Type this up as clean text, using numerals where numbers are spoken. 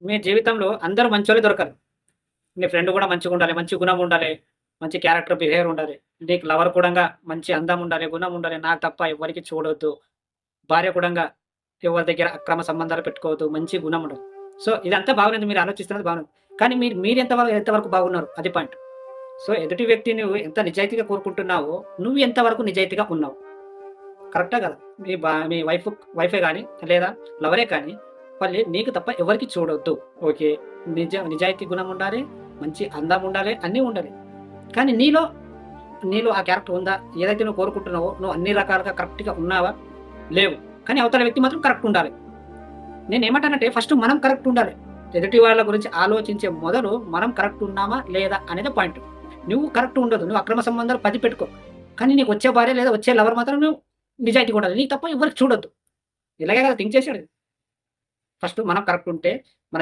మీ జీవితంలో అందరూ మంచోళ్ళే దొరకరు. నీ ఫ్రెండ్ కూడా మంచిగుండాలి, మంచి గుణం ఉండాలి, మంచి క్యారెక్టర్ బిహేవియర్ ఉండాలి. నీకు లవర్ కూడంగా మంచి అందం ఉండాలి, గుణం ఉండాలి, నాకు తప్ప ఎవ్వరికీ చూడొద్దు. భార్య కూడంగా ఎవరి దగ్గర అక్రమ సంబంధాలు పెట్టుకోవద్దు, మంచి గుణం ఉండాలి. సో, ఇదంతా బాగున్నది మీరు ఆలోచిస్తున్నది బాగున్నది. కానీ మీరు ఎంతవరకు బాగున్నారు అది పాయింట్. సో, ఎదుటి వ్యక్తి నువ్వు ఎంత నిజాయితీగా కోరుకుంటున్నావో, నువ్వు ఎంతవరకు నిజాయితీగా ఉన్నావు. కరెక్టా కాదా? మీ వైఫే గాని, లేదా లవరే కానీ, మళ్ళీ నీకు తప్ప ఎవరికీ చూడొద్దు. ఓకే. నిజాయితీ గుణం ఉండాలి, మంచి అందం ఉండాలి, అన్నీ ఉండాలి. కానీ నీలో ఆ క్యారెక్టర్ ఉందా? ఏదైతే నువ్వు కోరుకుంటున్నావో, నువ్వు అన్ని రకాలుగా కరెక్ట్‌గా ఉన్నావా? లేవు. కానీ అవతల వ్యక్తి మాత్రం కరెక్ట్ ఉండాలి. నేనేమంటానంటే ఫస్ట్ మనం కరెక్ట్ ఉండాలి. ఎదుటి వాళ్ళ గురించి ఆలోచించే మొదలు మనం కరెక్ట్ ఉన్నామా? లేదా? అనేది పాయింట్. నువ్వు కరెక్ట్ ఉండదు. నువ్వు అక్రమ సంబంధాలు 10 పెట్టుకో. కానీ నీకు వచ్చే భార్య లేదా వచ్చే లవర్ మాత్రం నువ్వు నిజాయితీగా ఉండాలి. నీకు తప్ప ఎవ్వరికి చూడొద్దు. ఇలాగే కదా థింక్ చేసాడు. ఫస్ట్ మనం కరెక్ట్ ఉంటే మన